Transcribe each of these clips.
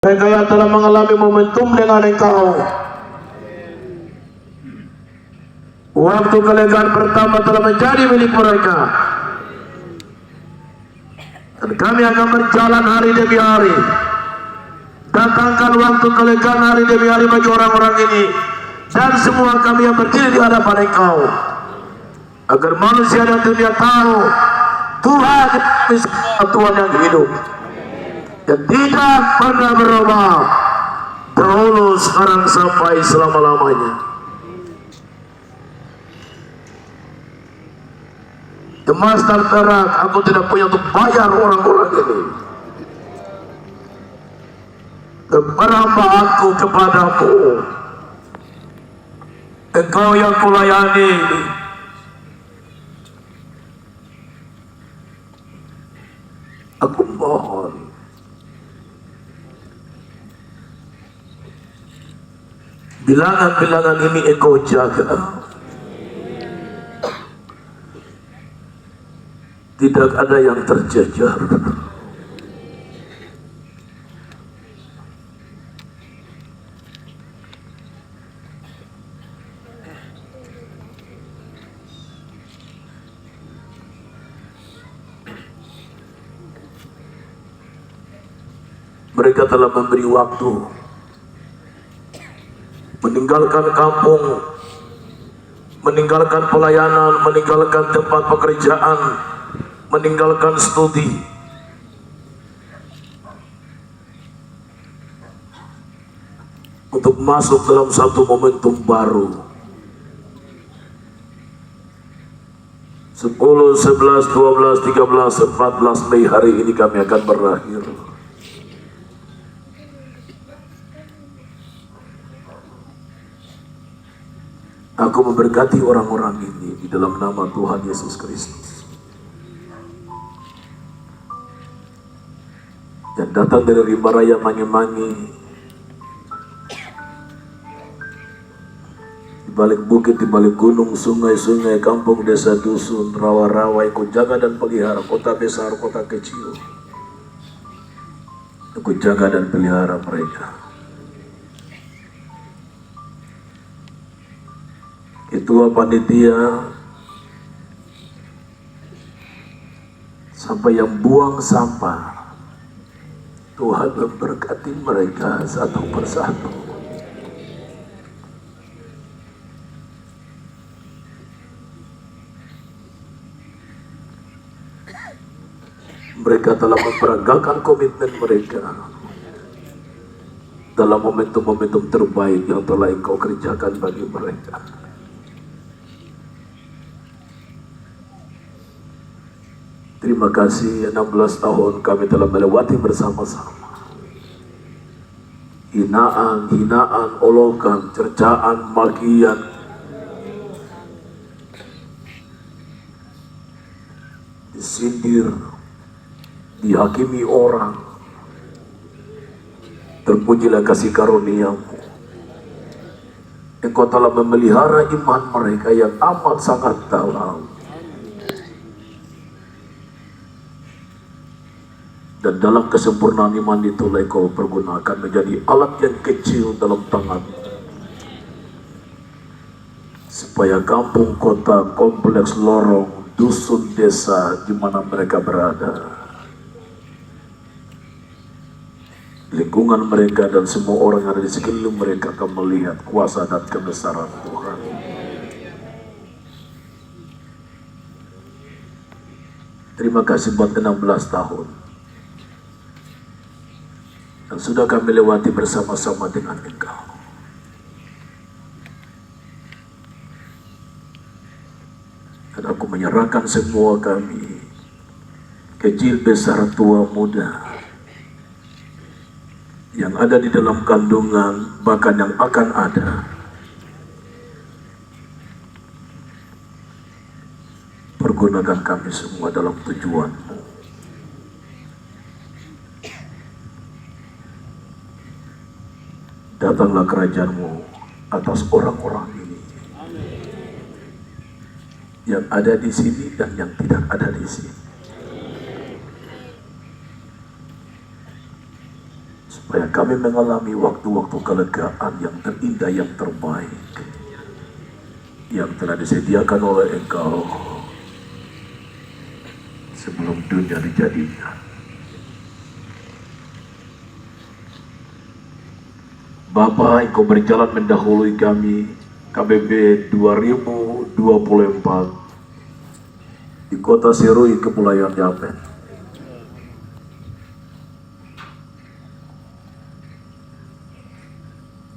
Mereka yang telah mengalami momentum dengan engkau. Waktu kelegaan pertama telah menjadi milik mereka. Dan kami akan berjalan hari demi hari. Datangkan waktu kelegaan hari demi hari bagi orang-orang ini. Dan semua kami yang berdiri di hadapan engkau. Agar manusia dan dunia tahu Tuhan Tuhan yang hidup. Dan tidak pernah berubah. Dahulu, sekarang, sampai selama-lamanya. Emas dan perak aku tidak punya untuk bayar orang-orang ini. Berhamba aku kepadamu. Engkau yang kulayani. Aku mohon. Bilangan-bilangan ini engkau jaga. Tidak ada yang terjejar. Mereka telah memberi waktu, meninggalkan kampung, meninggalkan pelayanan, meninggalkan tempat pekerjaan, meninggalkan studi, untuk masuk dalam satu momentum baru. 10, 11, 12, 13, 14 Mei hari ini kami akan berakhir. Aku memberkati orang-orang ini di dalam nama Tuhan Yesus Kristus. Yang datang dari Rimba Raya Mangi-Mangi, di balik bukit, di balik gunung, sungai-sungai, kampung, desa, dusun, rawa-rawa, Engkau jaga dan pelihara, kota besar, kota kecil. Engkau jaga dan pelihara mereka. Ketua panitia, sampai yang buang sampah, Tuhan memberkati mereka satu persatu. Mereka telah memperagakan komitmen mereka dalam momentum-momentum terbaik yang telah Engkau kerjakan bagi mereka. Terima kasih, 16 tahun kami telah melewati bersama-sama. Hinaan, olokan, cercaan, magian, disindir, dihakimi orang. Terpujilah kasih karunia-Mu. Engkau telah memelihara iman mereka yang amat sangat dalam. Dan dalam kesempurnaan iman itulah Engkau pergunakan menjadi alat yang kecil dalam tangan, supaya kampung, kota, kompleks, lorong, dusun, desa di mana mereka berada, lingkungan mereka dan semua orang yang ada di sekeliling mereka akan melihat kuasa dan kebesaran Tuhan. Terima kasih buat 16 tahun. Dan sudah kami lewati bersama-sama dengan Engkau. Dan aku menyerahkan semua kami, kecil, besar, tua, muda, yang ada di dalam kandungan, bahkan yang akan ada. Pergunakan kami semua dalam tujuan-Mu. Datanglah kerajaan-Mu atas orang-orang ini, yang ada di sini dan yang tidak ada di sini. supaya kami mengalami waktu-waktu kelegaan yang terindah, yang terbaik yang telah disediakan oleh Engkau sebelum dunia dijadikan. Bapa, Engkau berjalan mendahului kami KBB 2024 di kota Serui, Kepulauan Yapen.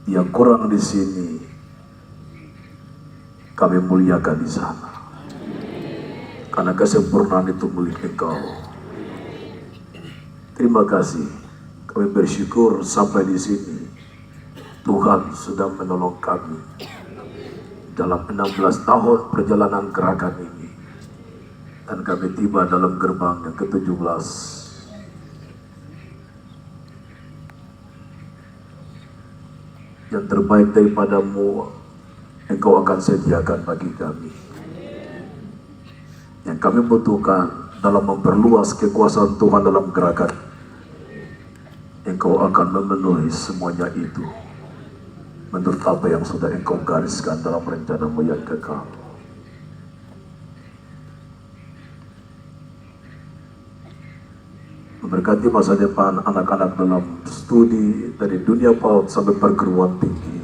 Yang kurang di sini kami muliakan di sana, karena kesempurnaan itu milik Engkau. Terima kasih, kami bersyukur sampai di sini Tuhan sudah menolong kami dalam 16 tahun perjalanan gerakan ini, dan kami tiba dalam gerbang yang ke-17. Yang terbaik daripadamu Engkau akan sediakan bagi kami. Yang kami butuhkan dalam memperluas kekuasaan Tuhan dalam gerakan, Engkau akan memenuhi semuanya itu menurut apa yang sudah Engkau gariskan dalam rencanamu yang kekal. Memberkati masa depan anak-anak dalam studi dari dunia PAUD sampai perguruan tinggi.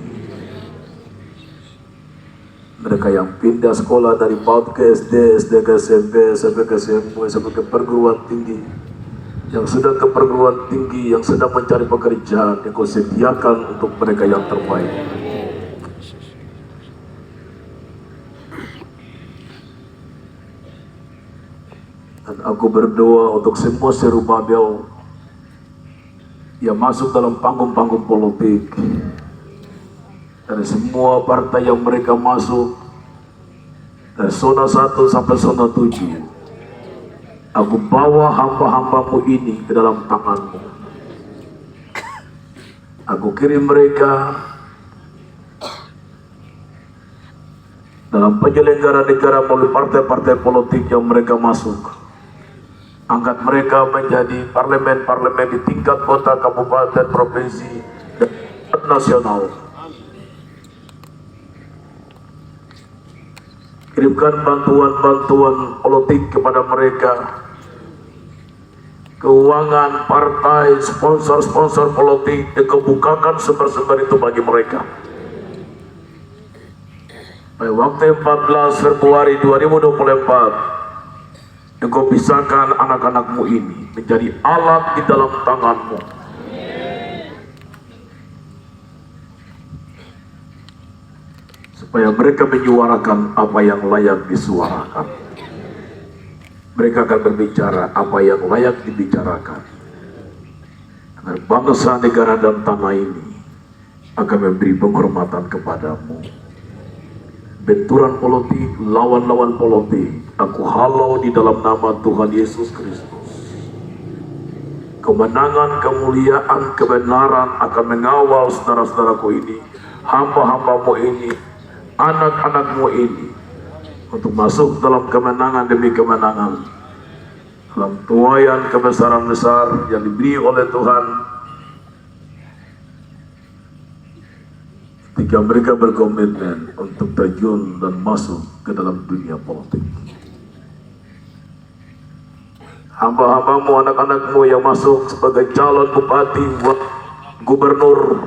Mereka yang pindah sekolah dari PAUD ke SD, SD ke SMP, sampai ke SMP, sampai ke perguruan tinggi. Yang sudah ke perguruan tinggi, yang sedang mencari pekerjaan, yang Kau sediakan untuk mereka yang terbaik. Dan aku berdoa untuk semua seru Babel yang masuk dalam panggung-panggung politik, dari semua partai yang mereka masuk, dari zona 1 sampai zona 7. Aku bawa hamba-hambamu ini ke dalam tanganmu. Aku kirim mereka dalam penyelenggara negara melalui partai-partai politik yang mereka masuk. Angkat mereka menjadi parlemen-parlemen di tingkat kota, kabupaten, provinsi, dan nasional. Kirimkan bantuan-bantuan politik kepada mereka, keuangan, partai, sponsor-sponsor politik, dikebukakan sumber-sumber itu bagi mereka. Pada waktu 14 Februari 2024, Engkau pisahkan anak-anakmu ini menjadi alat di dalam tanganmu. Supaya mereka menyuarakan apa yang layak disuarakan. Mereka akan berbicara apa yang layak dibicarakan. Agar bangsa, negara, dan tanah ini akan memberi penghormatan kepadamu. Benturan politik, lawan-lawan politik, aku halau di dalam nama Tuhan Yesus Kristus. Kemenangan, kemuliaan, kebenaran akan mengawal saudara-saudaraku ini, hamba-hambamu ini, anak-anakmu ini, untuk masuk dalam kemenangan demi kemenangan, dalam tuaian kebesaran besar yang diberi oleh Tuhan. Ketika mereka berkomitmen untuk terjun dan masuk ke dalam dunia politik. Hamba-hambamu, anak-anakmu yang masuk sebagai calon bupati, gubernur,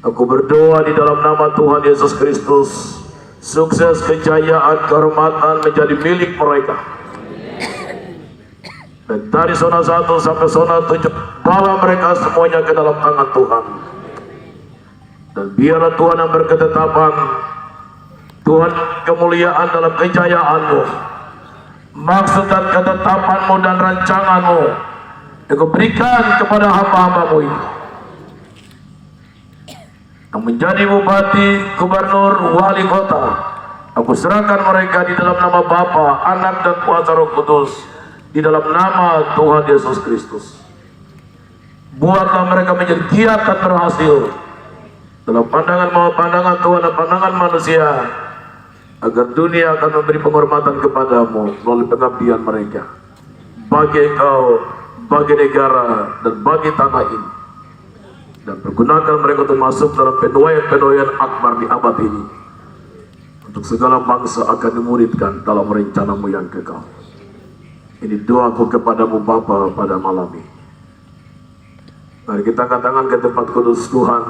aku berdoa di dalam nama Tuhan Yesus Kristus, sukses, kejayaan, kehormatan menjadi milik mereka. Dan dari zona 1 sampai zona 7, bawa mereka semuanya ke dalam tangan Tuhan. Dan biarlah Tuhan yang berketetapan, Tuhan kemuliaan dalam kejayaanmu, maksud dan ketetapanmu dan rancanganmu, Engkau berikan kepada hamba-hambamu ini, yang menjadi bupati, gubernur, wali kota. Aku serahkan mereka di dalam nama Bapa, Anak, dan Kuasa Roh Kudus, di dalam nama Tuhan Yesus Kristus. Buatlah mereka menjadi giat dan berhasil dalam pandangan Tuhan dan pandangan manusia, agar dunia akan memberi penghormatan kepadamu melalui pengabdian mereka. Bagi Engkau bagi negara dan bagi tanah ini, dan pergunakan mereka untuk masuk dalam penuaian akbar di abad ini, untuk segala bangsa akan dimuridkan dalam rencanamu yang kekal. Ini doaku kepadamu Bapa pada malam ini. Mari kita angkat tangan ke tempat kudus Tuhan,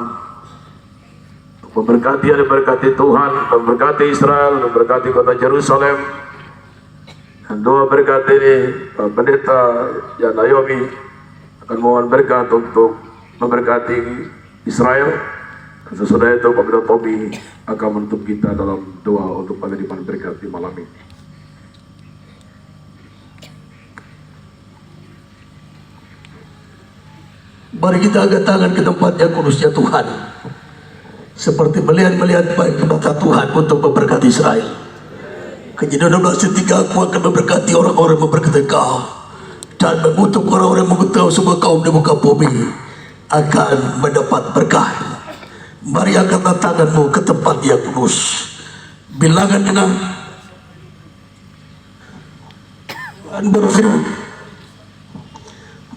memberkati dan memberkati Tuhan, memberkati Israel, memberkati kota Yerusalem. Dan doa berkat ini Pendeta Jan Ayomi akan mohon berkat untuk memberkati Israel. Dan sesudah itu Pak Pendeta Tommy akan menutup kita dalam doa untuk pengiriman berkat di malam ini. Mari kita angkat tangan ke tempat yang kudusnya Tuhan, seperti melihat baik ke mata Tuhan untuk memberkati Israel. Kejadian 16:3, aku akan memberkati orang-orang memberkati kau, dan mengutuk orang-orang mengutuk semua kaum di muka bumi akan mendapat berkah. Mari angkat tanganmu ke tempat yang kudus. Bilangan dengan dan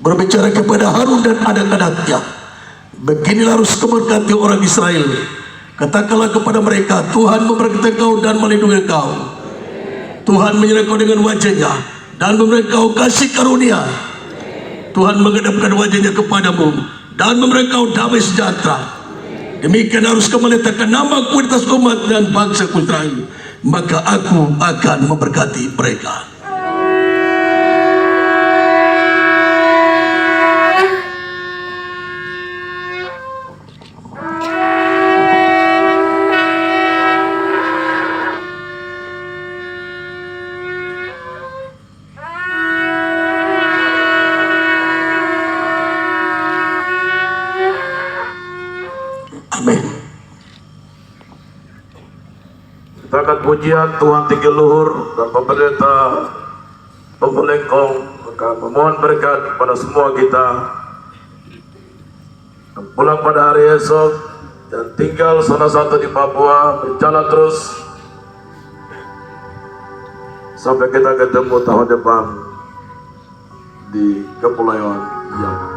berbicara kepada Harun dan anak-anaknya, beginilah harus memberkati orang Israel. Katakanlah kepada mereka, Tuhan memberkati kau dan melindungi kau. Tuhan menyertai kau dengan wajahnya dan memberi kau kasih karunia. Tuhan menghadapkan wajahnya kepadamu dan memberi kau damai sejahtera. Demikian harus kau meletakkan namaku di atas umat dan bangsa Israel, maka aku akan memberkati mereka. Amin. Kita akan pujian Tuhan tinggi luhur dan pemerintah Pembelengkong akan memohon berkat pada semua kita yang pulang pada hari esok dan tinggal salah satu di Papua, berjalan terus sampai kita ketemu tahun depan di Kepulauan Yaman.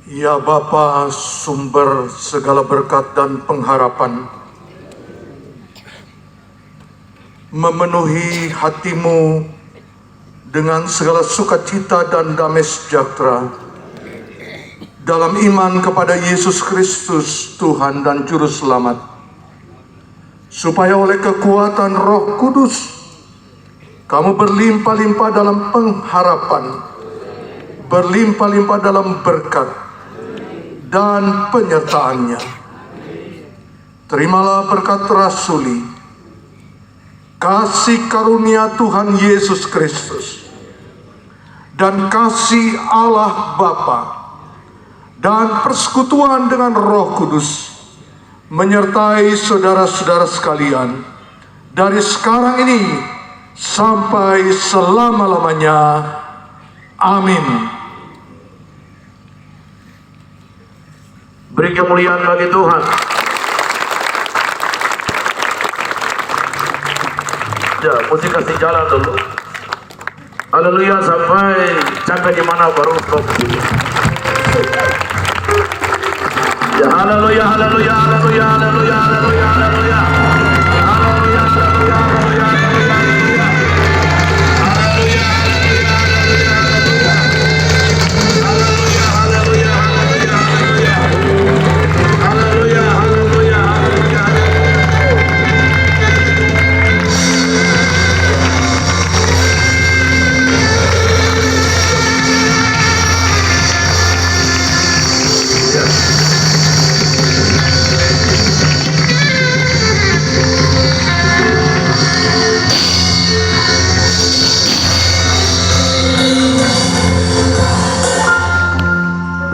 Ya Bapa, sumber segala berkat dan pengharapan, memenuhi hatimu dengan segala sukacita dan damai sejahtera dalam iman kepada Yesus Kristus, Tuhan dan Juru Selamat, supaya oleh kekuatan Roh Kudus kamu berlimpah-limpah dalam pengharapan, berlimpah-limpah dalam berkat dan penyertaannya. Terimalah berkat rasuli, kasih karunia Tuhan Yesus Kristus, dan kasih Allah Bapa, dan persekutuan dengan Roh Kudus menyertai saudara-saudara sekalian dari sekarang ini sampai selama-lamanya. Amin. Beri kemuliaan bagi Tuhan. Ya, musik kasih jalan dulu. Haleluya, sampai sampai di mana baru stop. Ya, haleluya, haleluya, haleluya, haleluya, haleluya, haleluya. Haleluya, haleluya, haleluya, haleluya. Haleluya, haleluya, haleluya, haleluya. Haleluya, haleluya, haleluya, haleluya. Haleluya, haleluya, haleluya.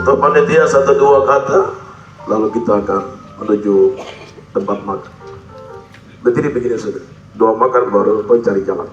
Ketua panitia 1-2 kata, lalu kita akan menuju tempat makan. Berdiri begini saja, doa makan baru pencari jalan.